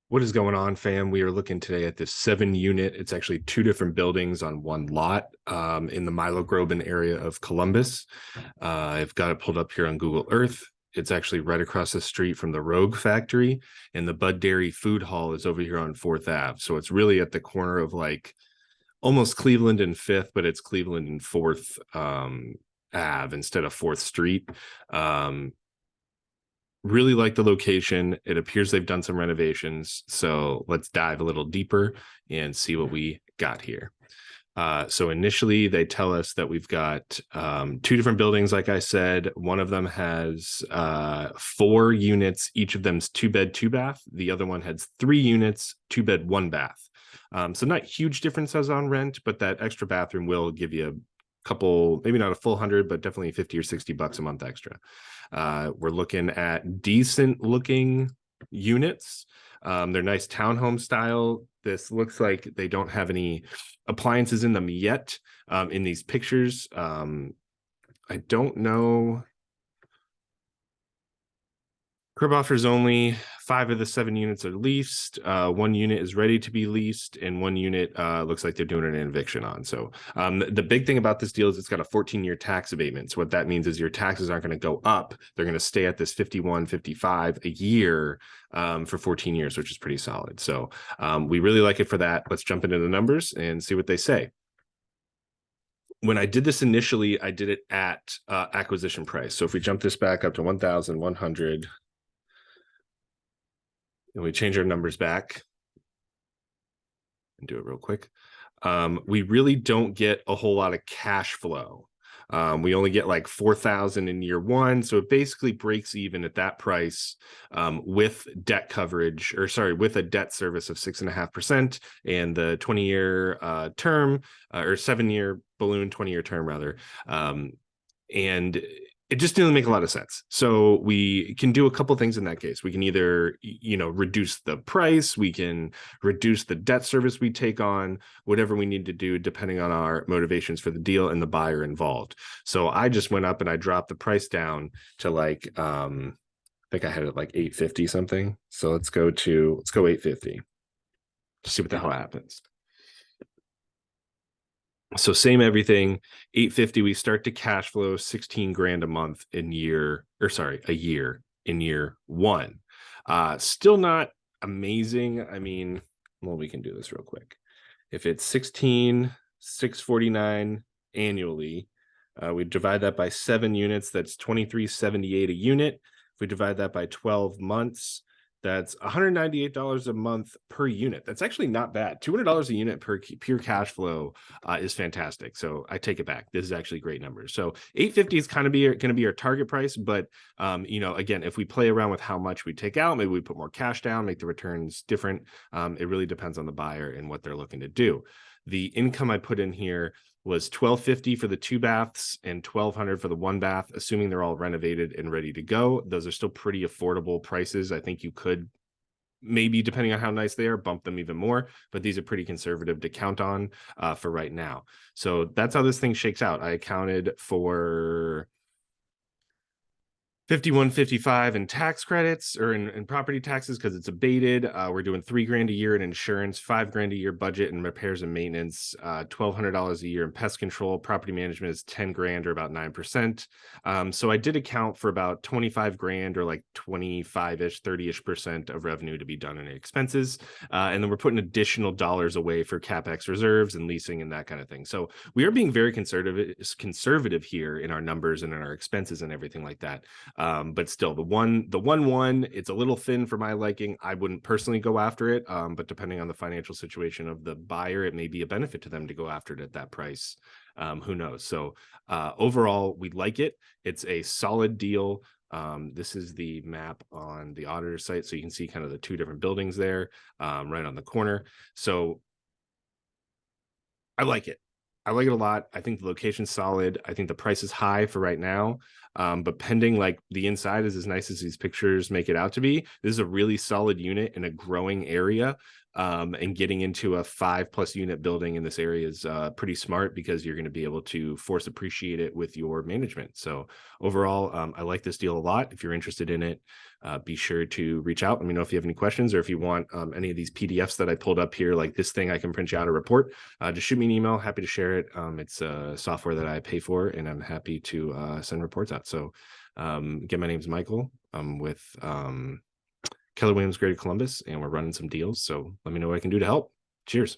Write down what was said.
What is going on, fam? We are looking today at this 7 unit. It's actually two different buildings on one lot in the Milo Grogan area of Columbus. I've got it pulled up here on Google Earth. It's actually right across the street from the Rogue factory, and the Bud Dairy Food Hall is over here on 4th Ave. So it's really at the corner of like almost Cleveland and 5th, but it's Cleveland and 4th Ave instead of 4th Street. Really like the location. It appears they've done some renovations. So let's dive a little deeper and see what we got here. So initially, they tell us that we've got two different buildings. Like I said, one of them has 4 units. Each of them's 2-bed, 2-bath. The other one has 3 units, 2-bed, 1-bath. So not huge differences on rent, but that extra bathroom will give you a couple, maybe not a full 100, but definitely 50 or 60 bucks a month extra. We're looking at decent looking units. They're nice townhome style. This looks like they don't have any appliances in them yet in these pictures. I don't know. Crib offers only. 5 of the 7 units are leased. 1 unit is ready to be leased, and 1 unit looks like they're doing an eviction on. So the big thing about this deal is it's got a 14-year tax abatement. So what that means is your taxes aren't going to go up. They're going to stay at this 51, 55 a year for 14 years, which is pretty solid. So we really like it for that. Let's jump into the numbers and see what they say. When I did this initially, I did it at acquisition price. So if we jump this back up to 1,100, and we change our numbers back and do it real quick, we really don't get a whole lot of cash flow. We only get like 4,000 in year one. So it basically breaks even at that price with debt coverage, or sorry, with a debt service of 6.5% and the 20-year term or 7-year balloon, 20-year term rather. And it just didn't make a lot of sense. So we can do a couple things in that case. We can either, reduce the price, we can reduce the debt service we take on, whatever we need to do, depending on our motivations for the deal and the buyer involved. So I just went up and I dropped the price down to like, I think I had it like 850 something. So let's go 850 to see what the hell happens. So same everything, 850. We start to cash flow 16 grand a month a year in year one. Still not amazing. I mean, well, we can do this real quick. If it's 16,649 annually, we divide that by 7 units. That's 2378 a unit. If we divide that by 12 months, that's $198 a month per unit. That's actually not bad. $200 a unit per pure cash flow is fantastic. So I take it back. This is actually great numbers. So 850 is kind of going to be our target price. But, again, if we play around with how much we take out, maybe we put more cash down, make the returns different. It really depends on the buyer and what they're looking to do. The income I put in here was $1,250 for the 2 baths and $1,200 for the 1 bath, assuming they're all renovated and ready to go. Those are still pretty affordable prices. I think you could maybe, depending on how nice they are, bump them even more, but these are pretty conservative to count on for right now. So that's how this thing shakes out. I accounted for 51.55 in tax credits, or in property taxes, because it's abated. We're doing $3 grand a year in insurance, $5 grand a year budget and repairs and maintenance, $1,200 a year in pest control. Property management is 10 grand, or about 9%. So I did account for about 25 grand, or like 25-ish, 30-ish% of revenue to be done in expenses. And then we're putting additional dollars away for CapEx reserves and leasing and that kind of thing. So we are being very conservative here in our numbers and in our expenses and everything like that. But still, the one, it's a little thin for my liking. I wouldn't personally go after it, but depending on the financial situation of the buyer, it may be a benefit to them to go after it at that price. Who knows? So overall, we like it. It's a solid deal. This is the map on the auditor site, so you can see kind of the 2 different buildings there, right on the corner. So I like it. I like it a lot. I think the location's solid. I think the price is high for right now. But pending like the inside is as nice as these pictures make it out to be, this is a really solid unit in a growing area. And getting into a 5+ unit building in this area is pretty smart, because you're going to be able to force appreciate it with your management. So overall, I like this deal a lot. If you're interested in it, be sure to reach out. Let me know if you have any questions, or if you want any of these PDFs that I pulled up here, like this thing, I can print you out a report. Just shoot me an email. Happy to share it. It's software that I pay for, and I'm happy to send reports out. So again, my name's Michael. I'm with Keller Williams Greater Columbus, and we're running some deals. So let me know what I can do to help. Cheers.